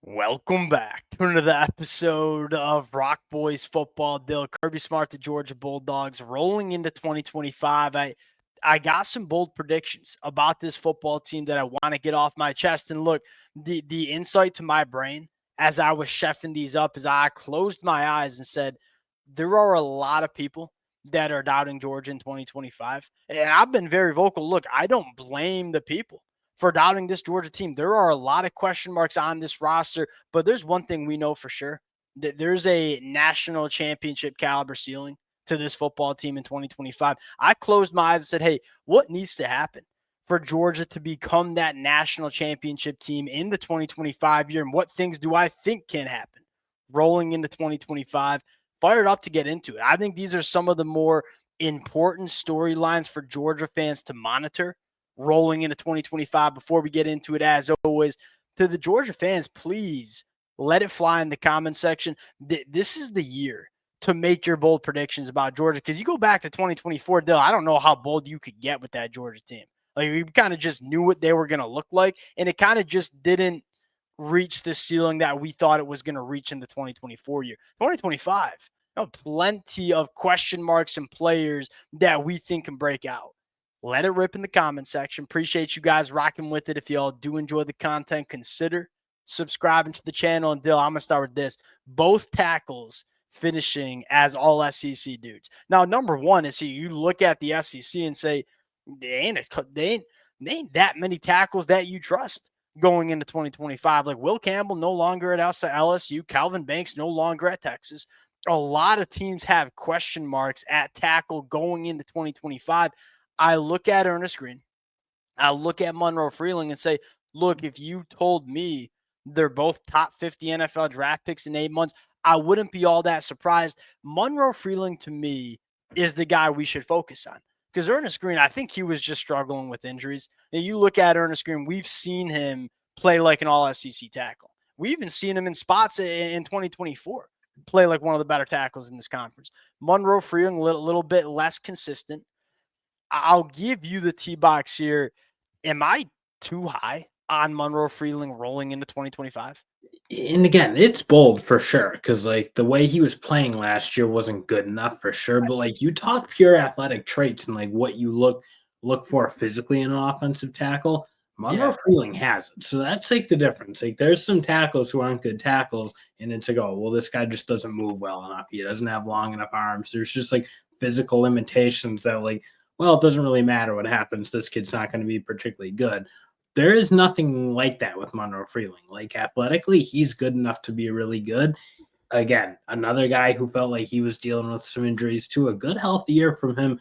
Welcome back to another episode of Rock Boys Football. Dill, Kirby Smart, the Georgia Bulldogs, rolling into 2025. I got some bold predictions about this football team that I want to get off my chest. And look, the insight to my brain as I was chefing these up is I closed my eyes and said, there are a lot of people that are doubting Georgia in 2025. And I've been very vocal. Look, I don't blame the people for doubting this Georgia team. There are a lot of question marks on this roster, but there's one thing we know for sure, that there's a national championship caliber ceiling to this football team in 2025. I closed my eyes and said, hey, what needs to happen for Georgia to become that national championship team in the 2025 year? And what things do I think can happen rolling into 2025? Fired up to get into it. I think these are some of the more important storylines for Georgia fans to monitor rolling into 2025. Before we get into it, as always, to the Georgia fans, please let it fly in the comment section. This is the year to make your bold predictions about Georgia, because you go back to 2024, Dill, I don't know how bold you could get with that Georgia team. Like, we kind of just knew what they were going to look like, and it kind of just didn't reach the ceiling that we thought it was going to reach in the 2024 year. 2025, plenty of question marks and players that we think can break out. Let it rip in the comment section. Appreciate you guys rocking with it. If y'all do enjoy the content, consider subscribing to the channel. And Dill, I'm going to start with this. Both tackles finishing as all SEC dudes. Now, number one is you look at the SEC and say, they ain't that many tackles that you trust going into 2025. Like Will Campbell no longer at LSU. Calvin Banks no longer at Texas. A lot of teams have question marks at tackle going into 2025. I look at Ernest Green, I look at Monroe Freeling and say, look, if you told me they're both top 50 NFL draft picks in 8 months, I wouldn't be all that surprised. Monroe Freeling, to me, is the guy we should focus on. Because Ernest Green, I think he was just struggling with injuries. And you look at Ernest Green, we've seen him play like an all-SEC tackle. We even seen him in spots in 2024 play like one of the better tackles in this conference. Monroe Freeling, a little bit less consistent. I'll give you the T-box here. Am I too high on Monroe Freeling rolling into 2025? And again, it's bold for sure, because like the way he was playing last year wasn't good enough for sure. But like you talk pure athletic traits and like what you look for physically in an offensive tackle, Monroe Freeling has it. So that's like the difference. Like there's some tackles who aren't good tackles, and it's like, oh, well, this guy just doesn't move well enough. He doesn't have long enough arms. There's just like physical limitations that like, well, it doesn't really matter what happens. This kid's not going to be particularly good. There is nothing like that with Monroe Freeling. Like athletically, he's good enough to be really good. Again, another guy who felt like he was dealing with some injuries too. A good healthy year from him.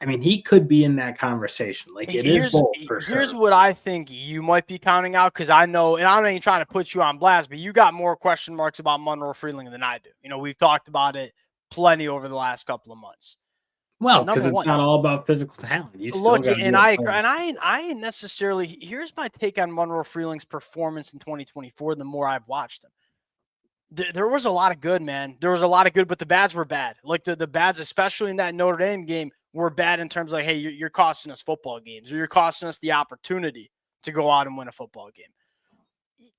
I mean, he could be in that conversation. Like it is bold for sure. Here's what I think you might be counting out, because I know, and I'm not even trying to put you on blast, but you got more question marks about Monroe Freeling than I do. We've talked about it plenty over the last couple of months. Well, because it's not all about physical talent. You still look, and I ain't necessarily. Here's my take on Monroe Freeling's performance in 2024. The more I've watched him, there was a lot of good, man. There was a lot of good, but the bads were bad. Like the bads, especially in that Notre Dame game, were bad in terms of like, hey, you're costing us football games, or you're costing us the opportunity to go out and win a football game.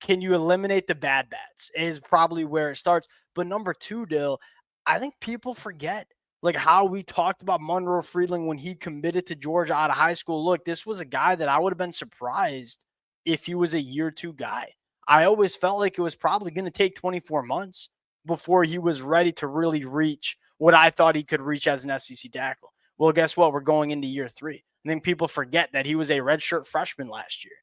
Can you eliminate the bad bats? Is probably where it starts. But number two, Dill, I think people forget like how we talked about Monroe Freeling when he committed to Georgia out of high school. Look, this was a guy that I would have been surprised if he was a year two guy. I always felt like it was probably going to take 24 months before he was ready to really reach what I thought he could reach as an SEC tackle. Well, guess what? We're going into year three. I think people forget that he was a redshirt freshman last year.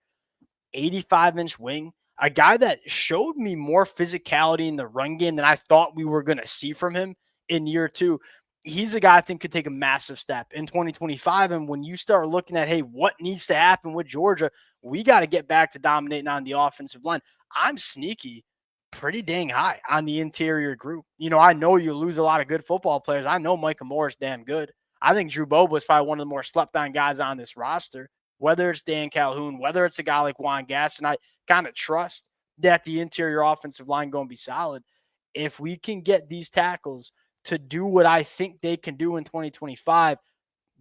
85-inch wing, a guy that showed me more physicality in the run game than I thought we were going to see from him in year two. He's a guy I think could take a massive step in 2025. And when you start looking at, hey, what needs to happen with Georgia, we got to get back to dominating on the offensive line. I'm sneaky, pretty dang high on the interior group. I know you lose a lot of good football players. I know Micah Moore is damn good. I think Drew Bobo is probably one of the more slept-on guys on this roster, whether it's Dan Calhoun, whether it's a guy like Juan Gass, and I kind of trust that the interior offensive line going to be solid. If we can get these tackles to do what I think they can do in 2025,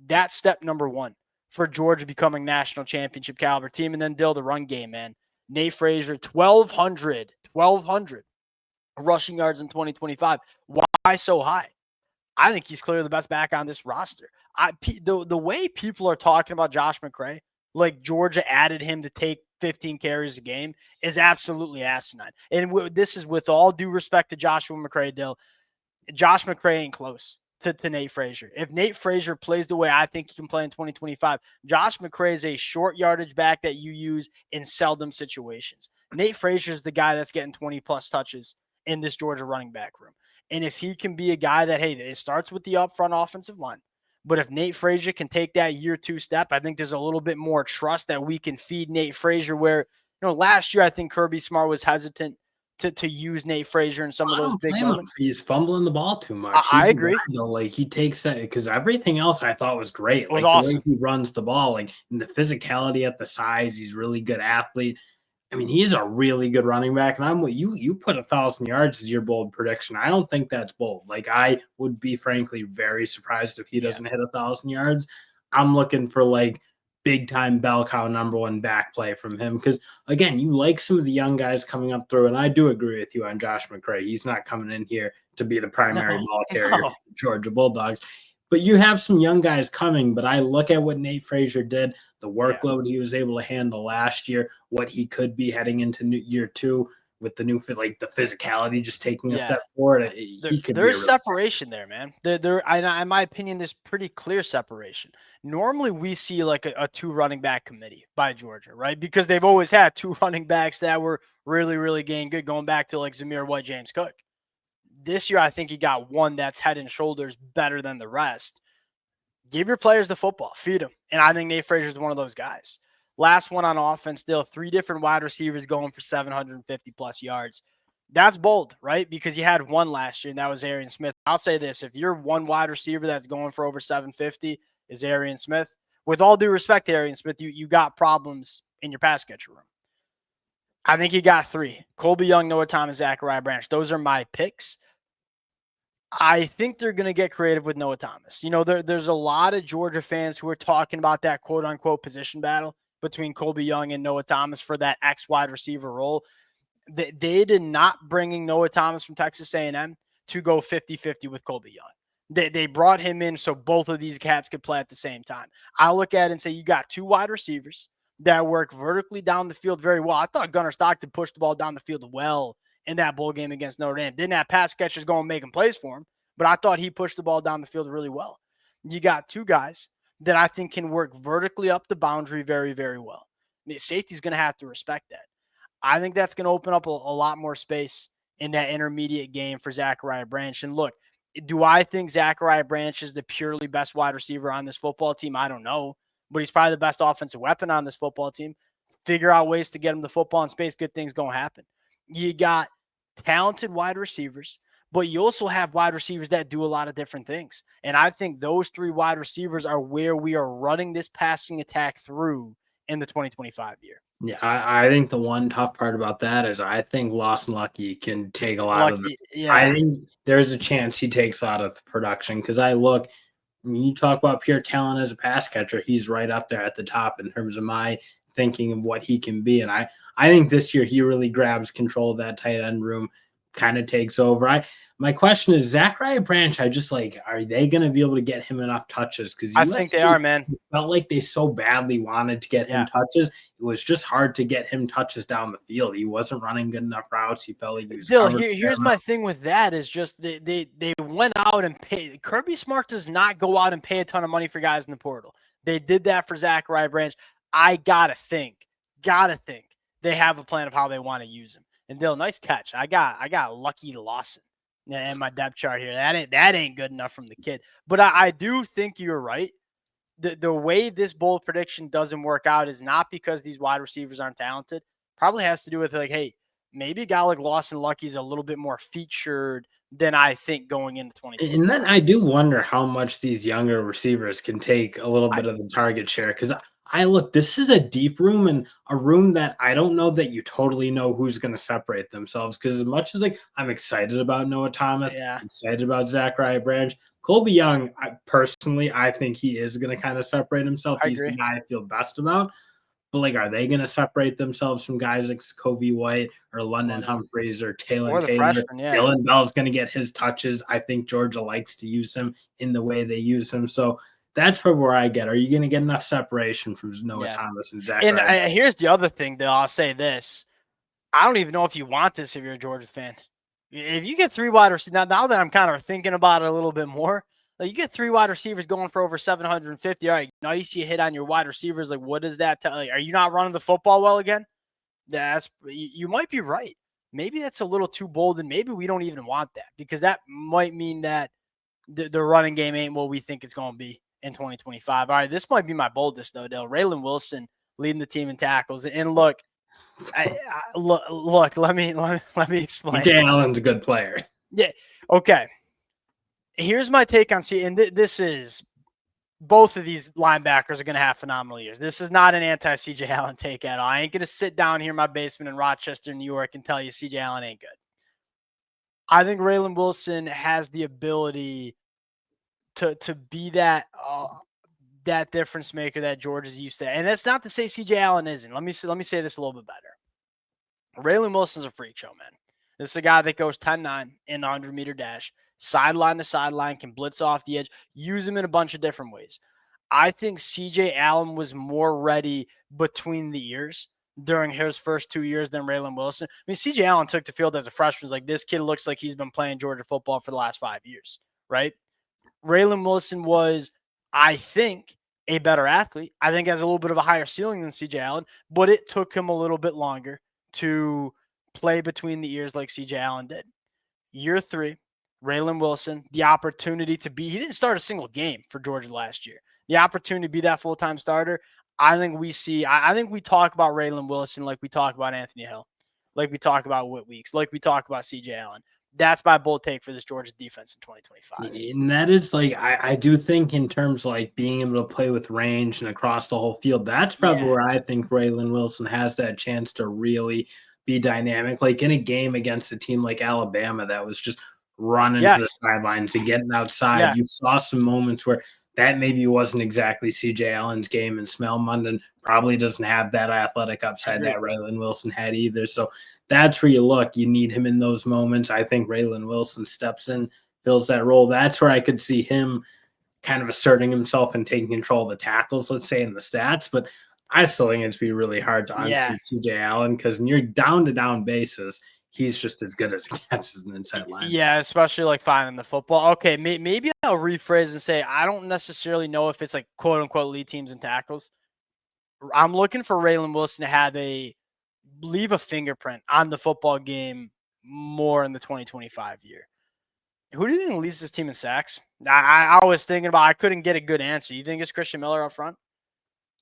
that's step number one for Georgia becoming national championship caliber team. And then Dill, the run game, man. Nate Frazier, 1,200 1,200 rushing yards in 2025. Why so high? I think he's clearly the best back on this roster. The way people are talking about Josh McCray, like Georgia added him to take 15 carries a game, is absolutely asinine. And this is with all due respect to Joshua McCray, Dill. Josh McCray ain't close to Nate Frazier. If Nate Frazier plays the way I think he can play in 2025, Josh McCray is a short yardage back that you use in seldom situations. Nate Frazier is the guy that's getting 20-plus touches in this Georgia running back room. And if he can be a guy that, hey, it starts with the upfront offensive line, but if Nate Frazier can take that year two step, I think there's a little bit more trust that we can feed Nate Frazier where, last year I think Kirby Smart was hesitant to use Nate Frazier in some of those big moments. He's fumbling the ball too much. I agree. Like he takes that because everything else I thought was great. Was like awesome. The way he runs the ball, like in the physicality at the size, he's really good athlete. I mean, he's a really good running back, and I'm with you. You put 1,000 yards as your bold prediction. I don't think that's bold. Like I would be frankly very surprised if he doesn't hit 1,000 yards. I'm looking for like big time bell cow number one back play from him. Because again, you like some of the young guys coming up through, and I do agree with you on Josh McCray. He's not coming in here to be the primary ball carrier for the Georgia Bulldogs. But you have some young guys coming, but I look at what Nate Frazier did, the workload he was able to handle last year, what he could be heading into year two with the new fit, like the physicality, just taking a step forward. There's separation there, man. In my opinion, there's pretty clear separation. Normally, we see like a two running back committee by Georgia, right? Because they've always had two running backs that were really, really getting good, going back to like Zamir White, James Cook. This year, I think he got one that's head and shoulders better than the rest. Give your players the football, feed them. And I think Nate Frazier is one of those guys. Last one on offense, still 3 different wide receivers going for 750-plus yards. That's bold, right? Because you had one last year, and that was Arian Smith. I'll say this. If you're one wide receiver that's going for over 750 is Arian Smith, with all due respect to Arian Smith, you got problems in your pass catcher room. I think you got 3. Colby Young, Noah Thomas, Zachariah Branch. Those are my picks. I think they're going to get creative with Noah Thomas. There's a lot of Georgia fans who are talking about that quote-unquote position battle between Colby Young and Noah Thomas for that X wide receiver role. They did not bring Noah Thomas from Texas A&M to go 50-50 with Colby Young. They brought him in so both of these cats could play at the same time. I look at it and say you got 2 wide receivers that work vertically down the field very well. I thought Gunnar Stockton pushed the ball down the field well in that bowl game against Notre Dame. Didn't have pass catchers going making plays for him, but I thought he pushed the ball down the field really well. You got 2 guys that I think can work vertically up the boundary very, very well. Safety's going to have to respect that. I think that's going to open up a lot more space in that intermediate game for Zachariah Branch. And look, do I think Zachariah Branch is the purely best wide receiver on this football team? I don't know, but he's probably the best offensive weapon on this football team. Figure out ways to get him the football in space, good things going to happen. You got talented wide receivers, but you also have wide receivers that do a lot of different things. And I think those 3 wide receivers are where we are running this passing attack through in the 2025 year. Yeah, I think the one tough part about that is I think Lawson Lucky can take a lot of the I think there's a chance he takes a lot of the production because when you talk about pure talent as a pass catcher, he's right up there at the top in terms of my thinking of what he can be. And I think this year he really grabs control of that tight end room, kind of takes over. My question is, Zachariah Branch, are they going to be able to get him enough touches? Because I think they are, man. It felt like they so badly wanted to get him touches. It was just hard to get him touches down the field. He wasn't running good enough routes. He felt like he was here's my thing with that is just they went out and paid. Kirby Smart does not go out and pay a ton of money for guys in the portal. They did that for Zachariah Branch. I gotta think they have a plan of how they want to use him. And Dill, nice catch. I got Lucky Lawson in my depth chart here. That ain't good enough from the kid. But I do think you're right. The way this bold prediction doesn't work out is not because these wide receivers aren't talented. Probably has to do with like, hey, maybe a guy like Lawson Lucky is a little bit more featured than I think going into 2020. And then I do wonder how much these younger receivers can take a little bit of the target share because this is a deep room and a room that I don't know that you totally know who's going to separate themselves. Because as much as I'm excited about Noah Thomas, excited about Zachariah Branch, Colby Young, I think he is going to kind of separate himself. He's the guy I feel best about. But like, are they going to separate themselves from guys like Kobe White or London Humphreys or Taylor or the Taylor? freshman, yeah. Dylan Bell's going to get his touches. I think Georgia likes to use him in the way they use him. So that's probably where I get. Are you going to get enough separation from Noah Thomas and Zach? And here's the other thing, though. I'll say this. I don't even know if you want this if you're a Georgia fan. If you get 3 wide receivers, now that I'm kind of thinking about it a little bit more, like you get 3 wide receivers going for over 750. All right, now you see a hit on your wide receivers. Like, what does that tell you? Are you not running the football well again? You might be right. Maybe that's a little too bold, and maybe we don't even want that because that might mean that the running game ain't what we think it's going to be in 2025. All right, this might be my boldest though, Dale. Raylan Wilson leading the team in tackles, and look. Look. Let me explain. CJ Allen's a good player. Yeah. Okay. Here's my take on and this is both of these linebackers are going to have phenomenal years. This is not an anti-CJ Allen take at all. I ain't going to sit down here in my basement in Rochester, New York, and tell you CJ Allen ain't good. I think Raylan Wilson has the ability to be that difference maker that Georgia's used to. And that's not to say CJ Allen isn't. Let me say this a little bit better. Raylan Wilson's a freak show, man. This is a guy that goes 10-9 in the 100-meter dash, sideline to sideline, can blitz off the edge, use him in a bunch of different ways. I think CJ Allen was more ready between the ears during his first 2 years than Raylan Wilson. I mean, CJ Allen took the field as a freshman. Like, this kid looks like he's been playing Georgia football for the last 5 years, right? Raylan Wilson was, I think, a better athlete. I think has a little bit of a higher ceiling than CJ Allen, but it took him a little bit longer to play between the ears like CJ Allen did. Year 3, Raylan Wilson, the opportunity to be, he didn't start a single game for Georgia last year. The opportunity to be that full-time starter, I think we talk about Raylan Wilson like we talk about Anthony Hill, like we talk about Whit Weeks, like we talk about CJ Allen. That's my bold take for this Georgia defense in 2025. And that is like, I do think in terms of like being able to play with range and across the whole field, that's probably where I think Raylan Wilson has that chance to really be dynamic. Like in a game against a team like Alabama that was just running to the sidelines and getting outside, you saw some moments where that maybe wasn't exactly CJ Allen's game, and Smell Munden probably doesn't have that athletic upside that Raylan Wilson had either. So that's where you look. You need him in those moments. I think Raylan Wilson steps in, fills that role. That's where I could see him kind of asserting himself and taking control of the tackles, let's say, in the stats. But I still think it's be really hard to unseat CJ Allen because when you're down-to-down basis, he's just as good as he gets as an inside line. Yeah, especially like finding the football. Okay, maybe I'll rephrase and say I don't necessarily know if it's like quote-unquote lead teams and tackles. I'm looking for Raylan Wilson to leave a fingerprint on the football game more in the 2025 year. Who do you think leads this team in sacks? I was thinking about, I couldn't get a good answer. You think it's Christian Miller up front?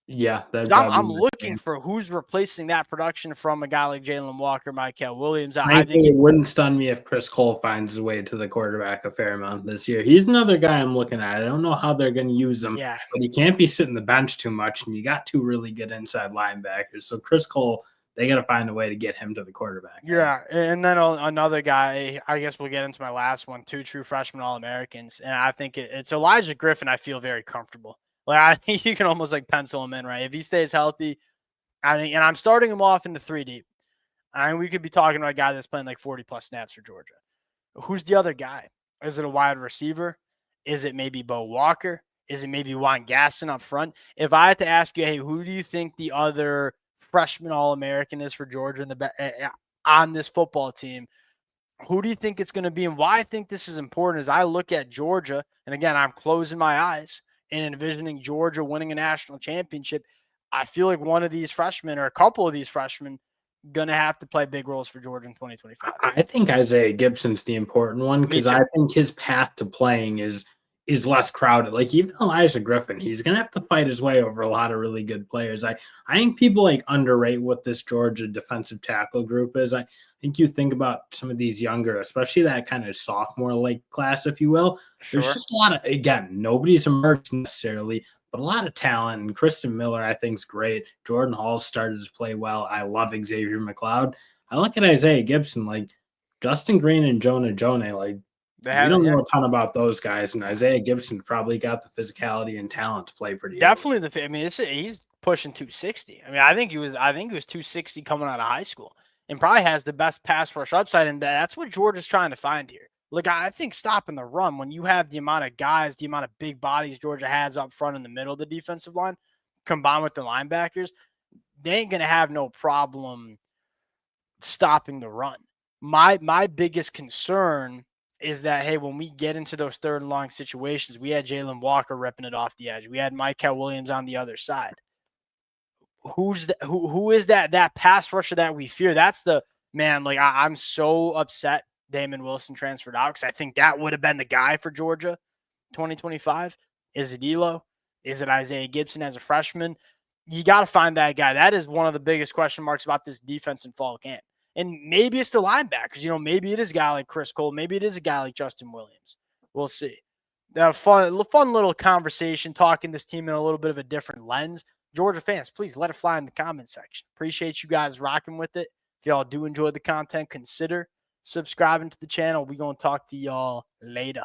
Yeah. I'm looking for who's replacing that production from a guy like Jalen Walker, Michael Williams. I think it wouldn't stun me if Chris Cole finds his way to the quarterback a fair amount this year. He's another guy I'm looking at. I don't know how they're going to use him, but he can't be sitting the bench too much, and you got 2 really good inside linebackers. So Chris Cole, they got to find a way to get him to the quarterback. Yeah, and then another guy, I guess we'll get into my last one, 2 true freshman All-Americans, and I think it's Elijah Griffin. I feel very comfortable. Like, I think you can almost like pencil him in, right? If he stays healthy, I think, and I'm starting him off in the 3 deep. I mean, we could be talking about a guy that's playing like 40-plus snaps for Georgia. Who's the other guy? Is it a wide receiver? Is it maybe Bo Walker? Is it maybe Juan Gasson up front? If I had to ask you, hey, who do you think the other freshman All-American is for Georgia on this football team, who do you think it's going to be? And why I think this is important is I look at Georgia, and again, I'm closing my eyes and envisioning Georgia winning a national championship. I feel like one of these freshmen or a couple of these freshmen going to have to play big roles for Georgia in 2025. I think Isaiah Gibson's the important one because I think his path to playing is less crowded. Like even Elijah Griffin, he's going to have to fight his way over a lot of really good players. I think people like underrate what this Georgia defensive tackle group is. I think you think about some of these younger, especially that kind of sophomore like class, if you will. There's just a lot of, again, nobody's emerged necessarily, but a lot of talent. And Kristen Miller, I think, is great. Jordan Hall's started to play well. I love Xavier McLeod. I look at Isaiah Gibson, like Justin Green and Jonah Jonah, like we don't know a ton about those guys. And Isaiah Gibson probably got the physicality and talent to play pretty definitely early. I mean, he's pushing 260. I mean, I think he was 260 coming out of high school, and probably has the best pass rush upside, and that's what Georgia's trying to find here. Look, I think stopping the run, when you have the amount of guys, the amount of big bodies Georgia has up front in the middle of the defensive line, combined with the linebackers, they ain't gonna have no problem stopping the run. My biggest concern is that, hey, when we get into those third and long situations, we had Jalen Walker ripping it off the edge. We had Michael Williams on the other side. Who is that pass rusher that we fear? That's the man. Like, I'm so upset Damon Wilson transferred out, because I think that would have been the guy for Georgia 2025. Is it Elo? Is it Isaiah Gibson as a freshman? You got to find that guy. That is one of the biggest question marks about this defense in fall camp. And maybe it's the linebackers. Maybe it is a guy like Chris Cole. Maybe it is a guy like Justin Williams. We'll see. Fun little conversation, talking this team in a little bit of a different lens. Georgia fans, please let it fly in the comment section. Appreciate you guys rocking with it. If y'all do enjoy the content, consider subscribing to the channel. We're going to talk to y'all later.